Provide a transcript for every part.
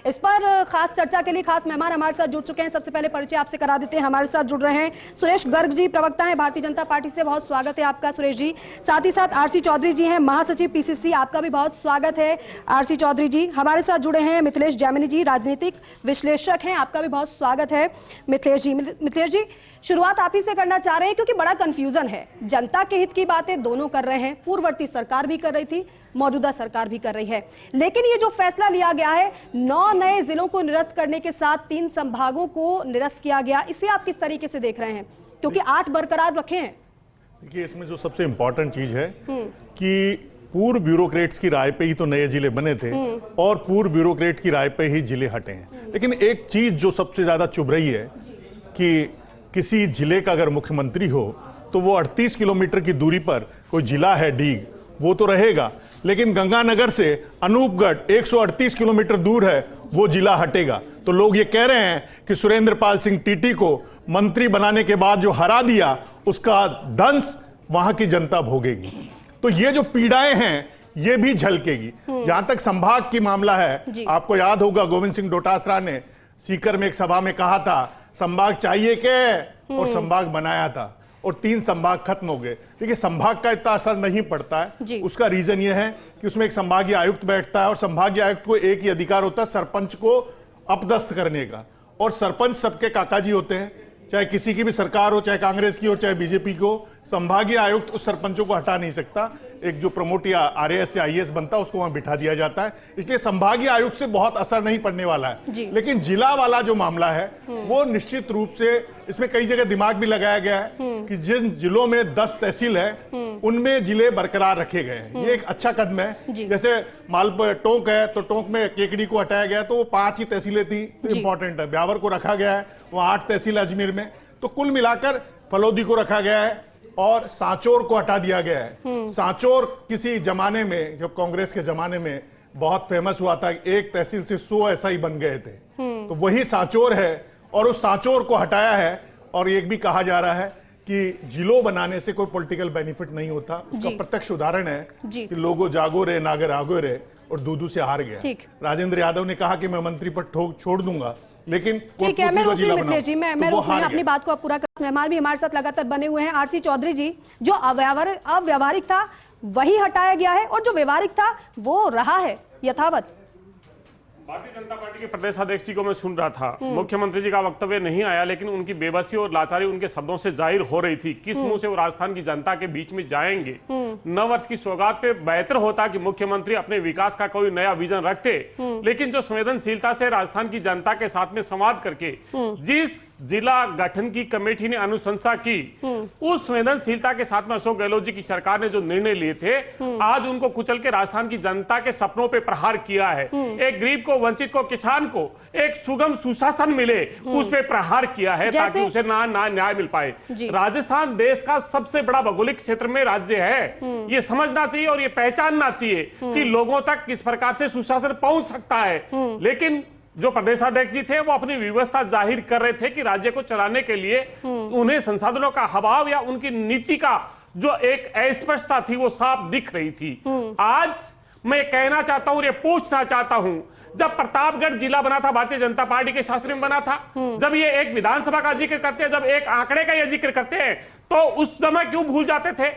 इस पर खास चर्चा के लिए खास मेहमान हमारे साथ जुड़ चुके हैं। सबसे पहले परिचय आपसे करा देते हैं। हमारे साथ जुड़ रहे हैं सुरेश गर्ग जी, प्रवक्ता हैं भारतीय जनता पार्टी से। बहुत स्वागत है आपका सुरेश जी। साथ ही साथ आरसी चौधरी जी हैं, महासचिव पीसीसी, आपका भी बहुत स्वागत है आरसी चौधरी जी। हमारे साथ जुड़े हैं मिथिलेश जैमिनी जी, राजनीतिक विश्लेषक हैं, आपका भी बहुत स्वागत है मिथिलेश जी। मिथिलेश जी, शुरुआत आप ही से करना चाह रहे हैं क्योंकि बड़ा कंफ्यूजन है। जनता के हित की बातें दोनों कर रहे हैं, पूर्ववर्ती सरकार भी कर रही थी, मौजूदा सरकार भी कर रही है, लेकिन ये जो फैसला लिया गया है 9 नए जिलों को निरस्त करने के साथ 3 संभागों को निरस्त किया गया, इसे आप किस तरीके से देख रहे हैं? क्योंकि 8 बरकरार रखे हैं। देखिए, इसमें जो सबसे इंपॉर्टेंट चीज है कि पूर्व ब्यूरोक्रेट्स की राय पे ही तो नए जिले बने थे और पूर्व ब्यूरोक्रेट की राय पे ही जिले हटे हैं। लेकिन एक चीज जो सबसे ज्यादा चुभ रही है कि किसी जिले का अगर मुख्यमंत्री हो तो वो 38 किलोमीटर की दूरी पर कोई जिला है डीग, वो तो रहेगा, लेकिन गंगानगर से अनूपगढ़ 138 किलोमीटर दूर है, वो जिला हटेगा। तो लोग ये कह रहे हैं कि सुरेंद्र पाल सिंह टीटी को मंत्री बनाने के बाद जो हरा दिया उसका दंश वहां की जनता भोगेगी। तो ये जो पीड़ाएं हैं ये भी झलकेगी। जहां तक संभाग की मामला है, आपको याद होगा गोविंद सिंह डोटासरा ने सीकर में एक सभा में कहा था संभाग चाहिए क्या, और संभाग बनाया था और 3 संभाग खत्म हो गए। देखिए, संभाग का इतना असर नहीं पड़ता है। उसका रीजन यह है कि उसमें एक संभागीय आयुक्त बैठता है और संभागीय आयुक्त को एक ही अधिकार होता है सरपंच को अपदस्थ करने का, और सरपंच सबके काकाजी होते हैं, चाहे किसी की भी सरकार हो, चाहे कांग्रेस की हो, चाहे बीजेपी की हो। संभागीय आयुक्त उस सरपंचों को हटा नहीं सकता। एक जो प्रमोट या आरएएस या आईएएस बनता है उसको वहां बिठा दिया जाता है, इसलिए संभागीय आयुक्त से बहुत असर नहीं पड़ने वाला है। लेकिन जिला वाला जो मामला है वो निश्चित रूप से, इसमें कई जगह दिमाग भी लगाया गया है कि जिन जिलों में 10 तहसील है उनमें जिले बरकरार रखे गए हैं। ये एक अच्छा कदम है। जैसे मालपुर टोंक है तो टोंक में केकड़ी को हटाया गया, तो वो 5 ही तहसीलें थी, तो इंपॉर्टेंट है। ब्यावर को रखा गया है, वो 8 तहसील अजमेर में, तो कुल मिलाकर फलोदी को रखा गया है और सांचौर को हटा दिया गया है। सांचौर किसी जमाने में, जब कांग्रेस के जमाने में बहुत फेमस हुआ था, एक तहसील से 100 ऐसा ही बन गए थे, तो वही सांचौर है और उस सांचौर को हटाया है। और एक भी कहा जा रहा है कि जिलों बनाने से कोई पॉलिटिकल बेनिफिट नहीं होता। उसका प्रत्यक्ष उदाहरण है कि लोगो जागो रे नागर आगो रे और दूधू से हार गया। राजेंद्र यादव ने कहा कि मैं मंत्री पर छोड़ दूंगा, लेकिन ठीक है, मैं अपनी बात को पूरा कर। मेहमान भी हमारे साथ लगातार बने हुए हैं। आरसी चौधरी जी, जो अव्यावहारिक था वही हटाया गया है और जो व्यवहारिक था वो रहा है यथावत। भारतीय जनता पार्टी के प्रदेश अध्यक्ष जी को मैं सुन रहा था, मुख्यमंत्री जी का वक्तव्य नहीं आया, लेकिन उनकी बेबसी और लाचारी उनके शब्दों से जाहिर हो रही थी। किस मुंह से वो राजस्थान की जनता के बीच में जाएंगे? 9 वर्ष की सौगात पे बेहतर होता कि मुख्यमंत्री अपने विकास का कोई नया विजन रखते, लेकिन जो संवेदनशीलता से राजस्थान की जनता के साथ में संवाद करके जिस जिला गठन की कमेटी ने अनुशंसा की, उस संवेदनशीलता के साथ में अशोक गहलोत जी की सरकार ने जो निर्णय लिए थे, आज उनको कुचल के राजस्थान की जनता के सपनों पे प्रहार किया है। एक गरीब को, वंचित को, किसान को एक सुगम सुशासन मिले, उस पे प्रहार किया है ताकि उसे न्याय मिल पाए। राजस्थान देश का सबसे बड़ा भौगोलिक क्षेत्र में राज्य है, ये समझना चाहिए और ये पहचानना चाहिए कि लोगों तक किस प्रकार से सुशासन पहुंच सकता है। लेकिन जो प्रदेशाध्यक्ष जी थे वो अपनी व्यवस्था जाहिर कर रहे थे कि राज्य को चलाने के लिए उन्हें संसाधनों का अभाव या उनकी नीति का जो एक अस्पष्टता थी वो साफ दिख रही थी। आज मैं कहना चाहता हूं, ये पूछना चाहता हूं, जब प्रतापगढ़ जिला बना था, भारतीय जनता पार्टी के शासन में बना था, जब ये एक विधानसभा का जिक्र करते हैं, जब एक आंकड़े का ये जिक्र करते हैं, तो उस समय क्यों भूल जाते थे?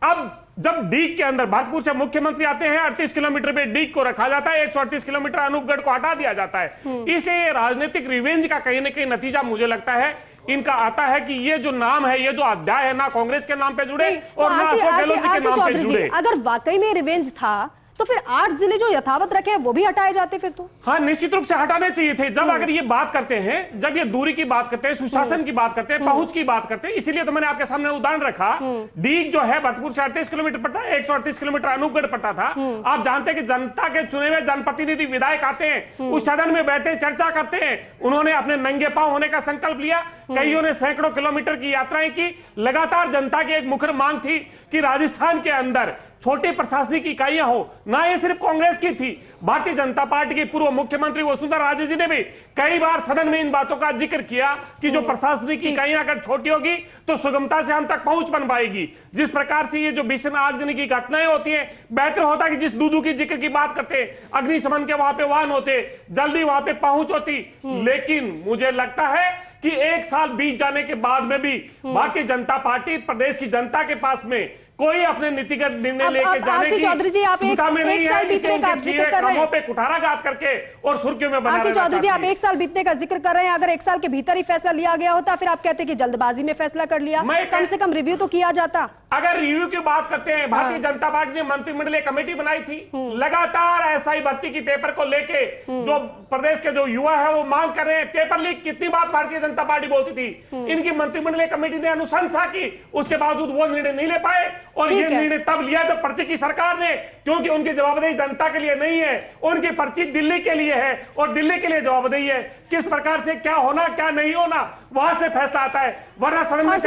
अब जब डीग के अंदर भरतपुर से मुख्यमंत्री आते हैं, 38 किलोमीटर पे डीग को रखा जाता है, 138 किलोमीटर अनूपगढ़ को हटा दिया जाता है। इसलिए ये राजनीतिक रिवेंज का कहीं ना कहीं नतीजा मुझे लगता है इनका आता है कि ये जो नाम है, ये जो अध्याय है, ना कांग्रेस के नाम पे जुड़े और ना अशोक गहलोत जी के नाम पे जुड़े। अगर वाकई में रिवेंज था तो फिर 8 जिले जो यथावत रखे वो भी हटाए जाते फिर तो। हाँ, निश्चित रूप से हटाने चाहिए थे। जब अगर ये बात करते हैं, जब ये दूरी की बात करते हैं, सुशासन की बात करते हैं, पहुंच की बात करते हैं, इसीलिए तो मैंने आपके सामने उदाहरण रखा। डीग जो है भरतपुर से 38 किलोमीटर पड़ता है, 138 किलोमीटर अनूपगढ़ पड़ता था। आप जानते हैं कि जनता के चुने हुए जनप्रतिनिधि विधायक आते हैं, उस सदन में बैठते हैं, चर्चा करते हैं। उन्होंने अपने नंगे पांव होने का संकल्प लिया, कईयों ने सैकड़ों किलोमीटर की यात्राएं की। लगातार जनता की एक मुखर मांग थी कि राजस्थान के अंदर छोटी प्रशासनिक इकाइयां हो, ना ये सिर्फ कांग्रेस की थी, भारतीय जनता पार्टी की पूर्व मुख्यमंत्री वसुंधरा राजे जी ने भी कई बार सदन में इन बातों का जिक्र किया कि जो प्रशासनिक इकाइयां अगर छोटी होगी तो सुगमता से हम तक पहुंच बन पाएगी। जिस प्रकार से ये जो भीषण आगजनी की घटनाएं होती हैं, बेहतर होता कि जिस दूधू की जिक्र की बात करते, अग्निशमन के वहां पे वाहन होते, जल्दी वहां पे पहुंच होती। लेकिन मुझे लगता है कि 1 साल बीत जाने के बाद में भी भारतीय जनता पार्टी प्रदेश की जनता के पास में कोई अपने नीतिगत निर्णय लेके जाने की चौधरी जी, आप क्षमता में नहीं है। बीतने का जिक्र कर रहे हैं पे कुठाराघात करके और सुर्खियों में बना आरसी चौधरी जी, आप 1 साल बीतने का जिक्र कर रहे हैं। अगर 1 साल के भीतर ही फैसला लिया गया होता, फिर आप कहते कि जल्दबाजी में फैसला कर लिया, कम से कम रिव्यू तो किया जाता। अगर रिव्यू की बात करते हैं, भारतीय जनता पार्टी ने मंत्रिमंडलीय कमेटी बनाई थी, लगातार एसआई भर्ती की पेपर को लेके जो प्रदेश के जो युवा है वो मांग कर रहे हैं। पेपर लीक कितनी बात भारतीय जनता पार्टी बोलती थी, इनकी मंत्रिमंडलीय कमेटी ने अनुशंसा की, उसके बावजूद वो निर्णय नहीं ले पाए। और ये निर्णय तब लिया जब पर्ची की सरकार ने, क्योंकि उनकी जवाबदेही जनता के लिए नहीं है, उनकी पर्ची दिल्ली के लिए है और दिल्ली के लिए जवाबदेही है। किस प्रकार से क्या होना क्या नहीं होना वहां से फैसला आता है, वरना सदन में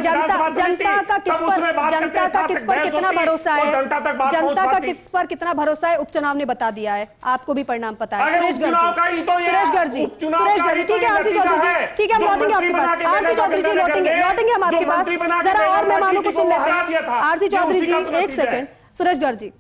जनता का किस पर कितना भरोसा है, जनता का किस पर कितना भरोसा है, उपचुनाव ने बता दिया है, आपको भी परिणाम पता है। सुरेश गर्ग जी, ठीक है आरसी चौधरी जी, ठीक है हम लौटेंगे आपके पास। आरसी चौधरी जी लौटेंगे हम आपके पास, जरा और मेहमानों को सुन लेते हैं। आरसी चौधरी जी 1 सेकंड। सुरेश गर्ग जी,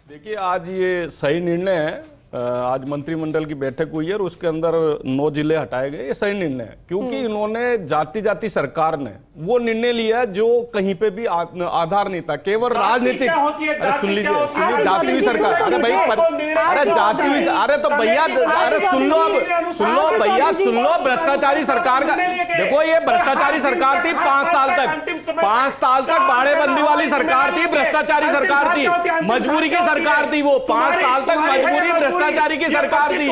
देखिए आज ये सही निर्णय है। आज मंत्रिमंडल की बैठक हुई है और उसके अंदर 9 जिले हटाए गए, ये सही निर्णय है, क्योंकि इन्होंने जाति सरकार ने वो निर्णय लिया जो कहीं पे भी आधार नहीं था, केवल राजनीतिक। सुन लीजिए, जाति हुई सरकार, अरे भाई अरे जाति हुई, अरे तो भैया अरे सुन लो भैया सुन लो, भ्रष्टाचारी सरकार का देखो, ये भ्रष्टाचारी सरकार थी 5 साल तक बाड़ेबंदी वाली सरकार थी, भ्रष्टाचारी सरकार थी, मजबूरी की सरकार थी वो, 5 साल तक मजबूरी भ्रष्टाचारी की सरकार थी।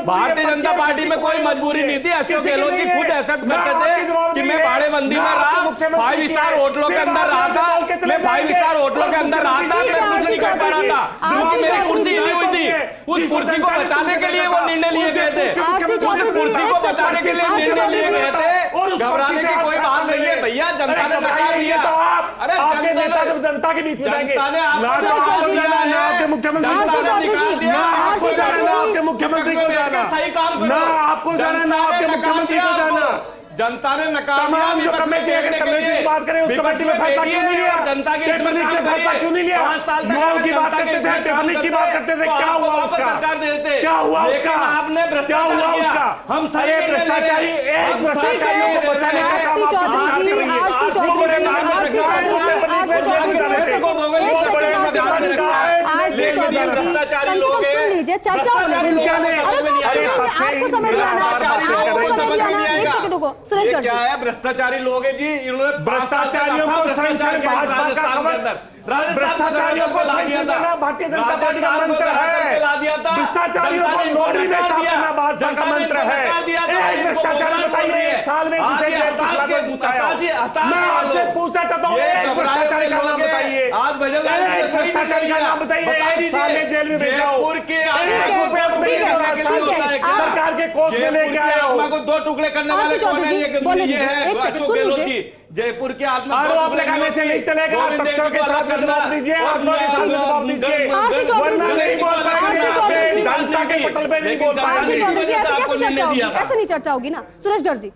भारतीय जनता पार्टी में कोई मजबूरी नहीं थी। अशोक गहलोत जी खुद एक्सेप्ट करते थे कि मैं बाड़ेबंदी में रहा, 5 स्टार होटलों के अंदर रहा था, मैं 5 स्टार होटलों के अंदर रहा था, मैं कुछ नहीं कर पा रहा था, क्योंकि मेरी कुर्सी नहीं हुई थी। उस कुर्सी को बचाने के लिए वो निर्णय लिए गए थे, उस कुर्सी को बचाने के लिए निर्णय लिए गए थे। घबराने की कोई बात नहीं है भैया, जनता ने नकार दिया। अरे जनता के बीच में जाएंगे, आपके मुख्यमंत्री को जाना, सही काम ना आपको जाना, ना आपके मुख्यमंत्री को जाना। जनता ने नकार तमाम जो कमेटी की बात करें, उस कमेटी में फैसला क्यों नहीं लिया? जनता के पेपर लीक में फैसला क्यों नहीं लिया? 5 साल युवाओं की बात करते थे, पेपर लीक की बात करते थे, क्या हुआ उसका? सरकार देते, क्या हुआ उसका? आपने क्या हुआ उसका? हम सारे भ्रष्टाचारी, एक भ्रष्टाचारियों को बचाने का काम भ्रष्टाचारी लोग चर्चा आपको समझ में आना, सुरेश क्या है, भ्रष्टाचारी लोग है जी, इन्होंने भ्रष्टाचारियों को भ्रष्टाचारियों को ला दिया था, भारतीय जनता पार्टी का मंत्र है, भ्रष्टाचारियों को नौकरी में स्थापना भाजपा का मंत्र है। एक भ्रष्टाचारी बताइए, 1 साल में मैं आपसे पूछना चाहता हूँ, एक भ्रष्टाचारी का नाम बताइए, आज भ्रष्टाचारी का नाम बताइए, 1 साल में जेल में भेजाओ, सरकार के कोष में लेके आया हो, 2 टुकड़े करने वाले कौन है? ये है अशोक गहलोत जी। जयपुर के आत्मा आरोप लगाने से नहीं चलेगा, पक्षों के साथ जवाब दीजिए, आरोपों के साथ जवाब दीजिए, वरना नहीं बोल पाएंगे, जनता के पटल पे नहीं बोल पाएंगे। ऐसे नहीं चर्चा होगी ना। सुरेश गर्ग जी,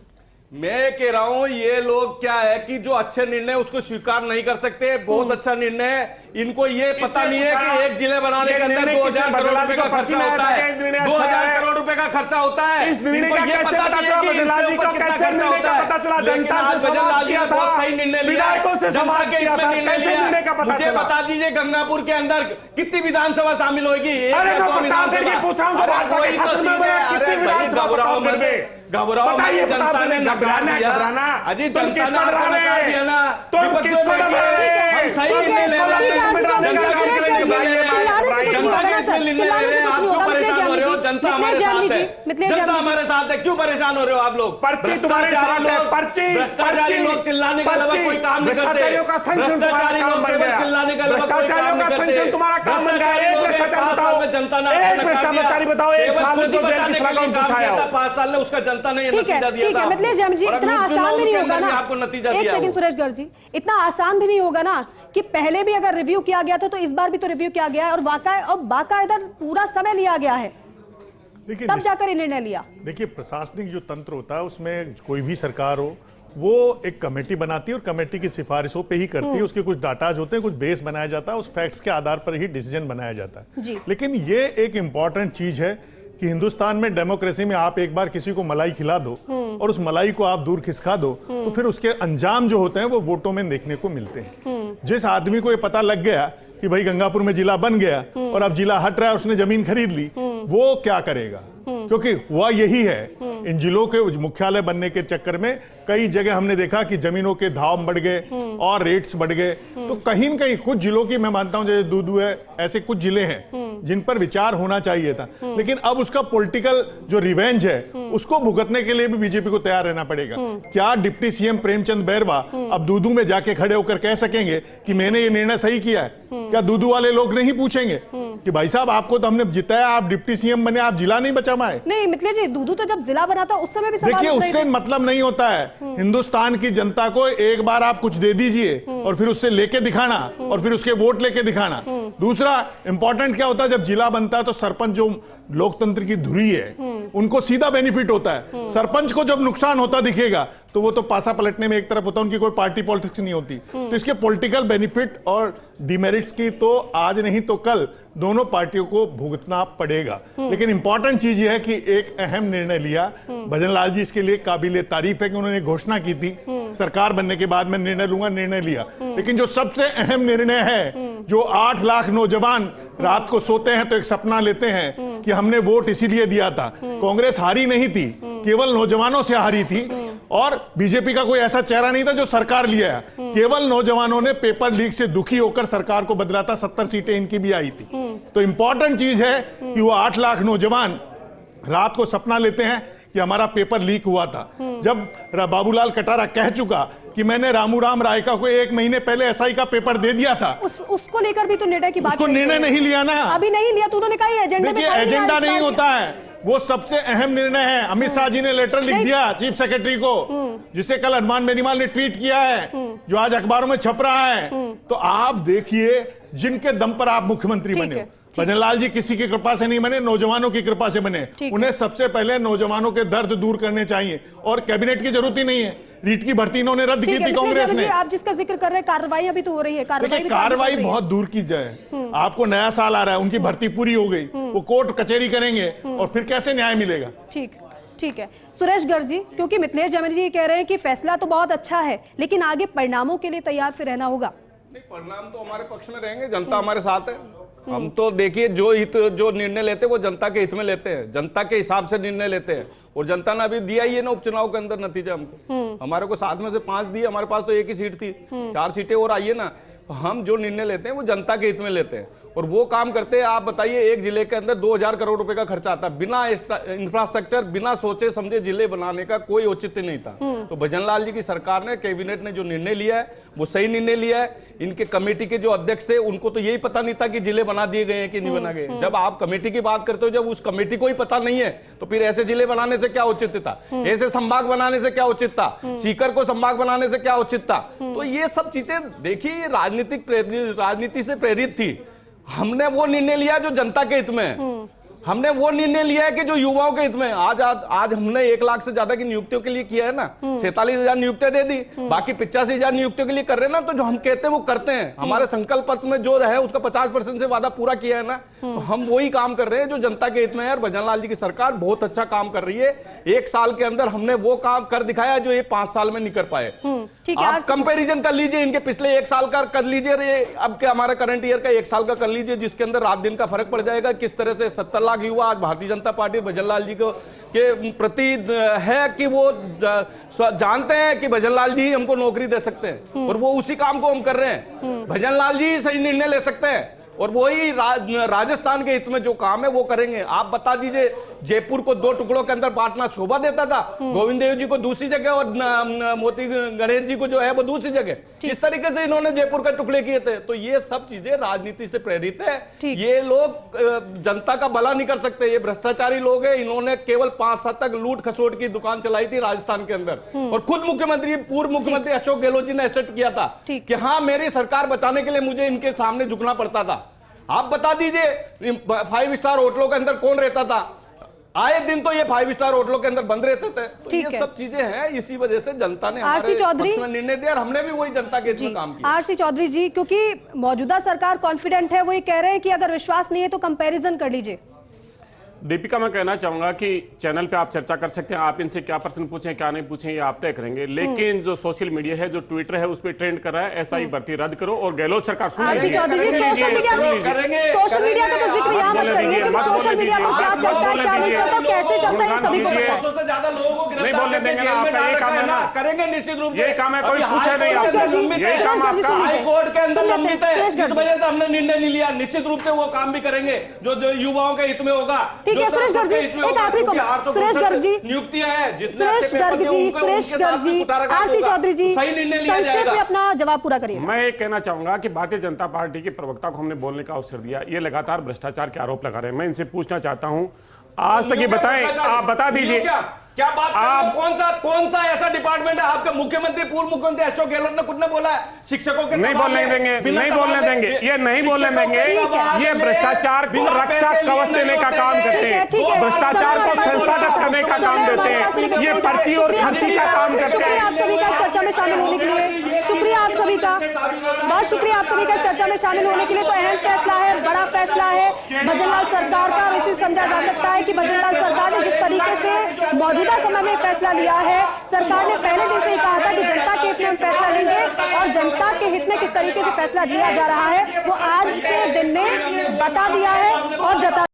मैं कह रहा हूं ये लोग क्या है कि जो अच्छे निर्णय उसको स्वीकार नहीं कर सकते। बहुत अच्छा निर्णय है, इनको ये पता नहीं है कि एक जिले बनाने के अंदर 2000 करोड़ रुपए का खर्चा होता है, 2000 करोड़ रुपए का खर्चा होता है। इनको ये पता नहीं है कि इससे ऊपर कितना खर्चा होता है। लेकिन आज भजनलाल जी ने बहुत सही निर्णय लिया, जनता के हित में निर्णय लिया। मुझे बता दीजिए गंगापुर के अंदर कितनी विधानसभा शामिल होगी? घबराओ, जनता ने नकार दिया, अजी जनता ने नकार दिया ना, तो हम सही निर्णय ले रहे हैं, जनता हमारे साथ है, जनता हमारे साथ है, क्यों परेशान हो रहे हो आप लोग? पर्ची तुम्हारे साथ है, पर्ची भ्रष्टाचारी लोग चिल्लाने के अलावा कोई काम नहीं करते, भ्रष्टाचारी लोग केवल चिल्लाने के अलावा कोई काम नहीं करते। तुम्हारा काम बन गया, एक भ्रष्टाचारी में जनता ने भ्रष्टाचारी बताओ, एक साल में जो जेल की सलाह बिछाया था, 5 साल में उसका जनता ने नतीजा दिया था। मिथिलेश जी, इतना आसान भी नहीं होगा ना, आपको नतीजा एक सेकंड सुरेश गर्ग जी, इतना आसान भी नहीं होगा ना कि पहले भी अगर रिव्यू किया गया था तो इस बार भी तो रिव्यू किया गया है और बाकायदा पूरा समय लिया गया है, देखिए तब जाकर ये निर्णय लिया। देखिए, प्रशासनिक जो तंत्र होता है उसमें कोई भी सरकार हो वो एक कमेटी बनाती है और कमेटी की सिफारिशों पे ही करती है। उसके कुछ डाटाज होते हैं, कुछ बेस बनाया जाता है, उस फैक्ट्स के आधार पर ही डिसीजन बनाया जाता है जी। लेकिन ये एक इंपॉर्टेंट चीज है कि हिंदुस्तान में डेमोक्रेसी में आप एक बार किसी को मलाई खिला दो और उस मलाई को आप दूर खिसका दो तो फिर उसके अंजाम जो होते हैं वो वोटों में देखने को मिलते हैं। जिस आदमी को ये पता लग गया कि भाई गंगापुर में जिला बन गया और अब जिला हट रहा है, उसने जमीन खरीद ली, वो क्या करेगा? क्योंकि हुआ यही है, इन जिलों के मुख्यालय बनने के चक्कर में कई जगह हमने देखा कि जमीनों के दाम बढ़ गए और रेट्स बढ़ गए। तो कहीं न कहीं कुछ जिलों की मैं मानता हूं, जैसे दूदू है, ऐसे कुछ जिले हैं जिन पर विचार होना चाहिए था, लेकिन अब उसका पॉलिटिकल जो रिवेंज है उसको भुगतने के लिए भी बीजेपी को तैयार रहना पड़ेगा। क्या डिप्टी सीएम प्रेमचंद बैरवा अब दूदू में जाके खड़े होकर कह सकेंगे कि मैंने ये निर्णय सही किया है? क्या दूदू वाले लोग नहीं पूछेंगे कि भाई साहब आपको तो हमने जिताया, आप डिप्टी सीएम बने, आप जिला नहीं बचा पाए? नहीं मिथिलेश जी, दूदू तो जब जिला बना था उस समय भी देखिए, उससे मतलब नहीं होता है। हिंदुस्तान की जनता को एक बार आप कुछ दे दीजिए और फिर उससे लेके दिखाना और फिर उसके वोट लेके दिखाना। दूसरा इंपॉर्टेंट क्या होता है, जब जिला बनता है तो सरपंच जो लोकतंत्र की धुरी है उनको सीधा बेनिफिट होता है। सरपंच को जब नुकसान होता दिखेगा तो वो तो पासा पलटने में एक तरफ होता है, उनकी कोई पार्टी पॉलिटिक्स नहीं होती। तो इसके पॉलिटिकल बेनिफिट और डिमेरिट्स की तो आज नहीं तो कल दोनों पार्टियों को भुगतना पड़ेगा। लेकिन इंपॉर्टेंट चीज यह है कि एक अहम निर्णय लिया। भजन लाल जी इसके लिए काबिले तारीफ है कि उन्होंने घोषणा की थी सरकार बनने के बाद मैं निर्णय लूंगा, निर्णय लिया। लेकिन जो सबसे अहम निर्णय है, जो 8 लाख नौजवान रात को सोते हैं तो एक सपना लेते हैं कि हमने वोट इसीलिए दिया था, कांग्रेस हारी नहीं थी, केवल नौजवानों से हारी थी और बीजेपी का कोई ऐसा चेहरा नहीं था जो सरकार लिया है। केवल नौजवानों ने पेपर लीक से दुखी होकर सरकार को बदला था, 70 सीटें इनकी भी आई थी। तो इंपॉर्टेंट चीज है कि वो 8 लाख नौजवान रात को सपना लेते हैं कि हमारा पेपर लीक हुआ था। जब बाबूलाल कटारा कह चुका कि मैंने रामूराम रायका को 1 महीने पहले एसआई का पेपर दे दिया था, उसको लेकर भी तो निर्णय की बात, उसको निर्णय नहीं लिया ना, अभी नहीं लिया तो उन्होंने कहा एजेंडा में एजेंडा नहीं होता है, वो सबसे अहम निर्णय है। अमित शाह जी ने लेटर लिख दिया चीफ सेक्रेटरी को, जिसे कल हनुमान बेनीवाल ने ट्वीट किया है, जो आज अखबारों में छप रहा है। तो आप देखिए जिनके दम पर आप मुख्यमंत्री बने हो। भजन लाल जी किसी की कृपा से नहीं बने, नौजवानों की कृपा से बने। उन्हें सबसे पहले नौजवानों के दर्द दूर करने चाहिए और कैबिनेट की जरूरत ही नहीं है। रीट की भर्ती इन्होंने रद्द की थी कांग्रेस ने। आप जिसका जिक्र कर रहे हैं कार्रवाई अभी तो हो रही है, कार्रवाई बहुत दूर की जाए। आपको नया साल आ रहा है, उनकी भर्ती पूरी हो गई, वो कोर्ट कचहरी करेंगे और फिर कैसे न्याय मिलेगा? ठीक है सुरेश गर्ग जी, क्योंकि मिथिलेश जैमिनी जी कह रहे हैं कि फैसला तो बहुत अच्छा है लेकिन आगे परिणामों के लिए तैयार फिर रहना होगा। नहीं, परिणाम तो हमारे पक्ष में रहेंगे, जनता हमारे साथ है। हम तो देखिए जो निर्णय लेते हैं वो जनता के हित में लेते हैं, जनता के हिसाब से निर्णय लेते हैं और जनता ने अभी दिया ही है ना उपचुनाव के अंदर नतीजा हमको। हमारे को 7 में से 5 दिए, हमारे पास तो 1 ही सीट थी, 4 सीटें और आई है ना। हम जो निर्णय लेते हैं वो जनता के हित में लेते हैं और वो काम करते हैं। आप बताइए, एक जिले के अंदर 2000 करोड़ रुपए का खर्चा आता है, बिना इंफ्रास्ट्रक्चर, बिना सोचे समझे जिले बनाने का कोई औचित्य नहीं था। तो भजन लाल जी की सरकार ने, कैबिनेट ने जो निर्णय लिया है वो सही निर्णय लिया है। इनके कमेटी के जो अध्यक्ष थे उनको तो यही पता नहीं था कि जिले बना दिए गए हैं कि नहीं बना गए। जब आप कमेटी की बात करते हो, जब उस कमेटी को ही पता नहीं है तो फिर ऐसे जिले बनाने से क्या औचित्य था, ऐसे संभाग बनाने से क्या उचित था, सीकर को संभाग बनाने से क्या उचित था। तो ये सब चीजें देखिए राजनीति से प्रेरित थी। हमने वो निर्णय लिया जो जनता के हित में है। हमने वो निर्णय लिया है कि जो युवाओं के हित में। आज हमने 1 लाख से ज्यादा की नियुक्तियों के लिए किया है ना, 47,000 नियुक्तियां दे दी, बाकी 85,000 नियुक्तियों के लिए कर रहे हैं ना। तो जो हम कहते हैं वो करते हैं। हमारे संकल्प पत्र में जो है उसका 50% से वादा पूरा किया है ना, तो हम वही काम कर रहे हैं जो जनता के हित में है। और भजन लाल जी की सरकार बहुत अच्छा काम कर रही है। 1 साल के अंदर हमने वो काम कर दिखाया जो ये 5 साल में नहीं कर पाए। आप कंपैरिजन कर लीजिए, इनके पिछले 1 साल का कर लीजिए, अब के हमारा करंट ईयर का 1 साल का कर लीजिए, जिसके अंदर रात दिन का फर्क पड़ जाएगा। किस तरह से 70 लाख युवा आज भारतीय जनता पार्टी भजन लाल जी को के प्रति है कि वो जानते हैं कि भजन लाल जी हमको नौकरी दे सकते हैं और वो उसी काम को हम कर रहे हैं। भजन लाल जी सही निर्णय ले सकते हैं, और वही राजस्थान के हित में जो काम है वो करेंगे। आप बता दीजिए, जयपुर को 2 टुकड़ों के अंदर बांटना शोभा देता था, गोविंद देव जी को दूसरी जगह और मोती गणेश जी को जो है वो दूसरी जगह, इस तरीके से इन्होंने जयपुर के टुकड़े किए थे। तो ये सब चीजें राजनीति से प्रेरित है। ये लोग जनता का भला नहीं कर सकते, ये भ्रष्टाचारी लोग हैं। इन्होंने केवल 5 साल तक लूट खसोट की दुकान चलाई थी राजस्थान के अंदर, और खुद मुख्यमंत्री, पूर्व मुख्यमंत्री अशोक गहलोत जी ने एक्सेप्ट किया था कि हाँ, मेरी सरकार बचाने के लिए मुझे इनके सामने झुकना पड़ता था। आप बता दीजिए 5 स्टार होटलों के अंदर कौन रहता था? आए दिन तो ये 5 स्टार होटलों के अंदर बंद रहते थे। तो ये सब चीजें हैं, इसी वजह से जनता ने हमारे पक्ष में निर्णय दिया और हमने भी वही जनता के हित में काम किया। आरसी चौधरी जी, क्योंकि मौजूदा सरकार कॉन्फिडेंट है, वो ये कह रहे हैं कि अगर विश्वास नहीं है तो कंपैरिजन कर लीजिए। दीपिका, मैं कहना चाहूंगा कि चैनल पे आप चर्चा कर सकते हैं, आप इनसे क्या प्रश्न पूछें क्या नहीं पूछें ये आप तय करेंगे, लेकिन जो सोशल मीडिया है, जो ट्विटर है, उस पर ट्रेंड कर रहा है एसआई भर्ती रद्द करो और गहलोत सरकार आरसी चौधरी जी, सोशल मीडिया का तो जिक्र यहाँ मत करिए, क्योंकि सोशल मीडिया पर क्या चलता है क्या नहीं चलता, कैसे चलता है, सभी को पता है। ज्यादा लोगों को नहीं बोलने देंगे ना, आपका ये काम है ना, करेंगे निश्चित रूप से। ये काम है, कोई पूछे नहीं आपसे, यही काम आपका। हाईकोर्ट के अंदर लंबित है, इस वजह से हमने निर्णय नहीं लिया। निश्चित रूप से वो काम भी करेंगे जो युवाओं के हित में होगा। ठीक है सुरेश गर्ग जी, एक आखिरी कमेंट। सुरेश गर्ग जी, नियुक्तियां है, सुरेश गर्ग जी, आरसी चौधरी जी, संक्षेप में अपना जवाब पूरा करिए। मैं ये कहना चाहूंगा कि भारतीय जनता पार्टी के प्रवक्ता को हमने बोलने का अवसर दिया, ये लगातार भ्रष्टाचार के आरोप लगा रहे हैं। मैं इनसे पूछना चाहता हूं, आज तक ये बताएं, आप बता दीजिए क्या बात आप कौन सा ऐसा डिपार्टमेंट है? आपके मुख्यमंत्री, पूर्व मुख्यमंत्री अशोक गहलोत ने खुद ने बोला है शिक्षकों के नहीं बोलने देंगे, नहीं बोलने देंगे, ये नहीं बोलने देंगे। ये भ्रष्टाचार को रक्षा कवच देने का काम करते हैं, भ्रष्टाचार को संस्थागत करने का काम करते हैं, ये पर्ची और खर्ची का काम करते हैं। आप सभी का चर्चा में शामिल होने के लिए शुक्रिया, आप सभी का बहुत शुक्रिया, आप सभी का चर्चा में शामिल होने के लिए। तो अहम फैसला है, बड़ा फैसला है भजनलाल सरकार का, और इसे समझा जा सकता है कि भजनलाल सरकार ने जिस तरीके से मौजूदा समय में फैसला लिया है, सरकार ने पहले दिन से ही कहा था कि जनता के हित में हम फैसला लेंगे, और जनता के हित में किस तरीके से फैसला लिया जा रहा है वो आज के दिन में बता दिया है और जता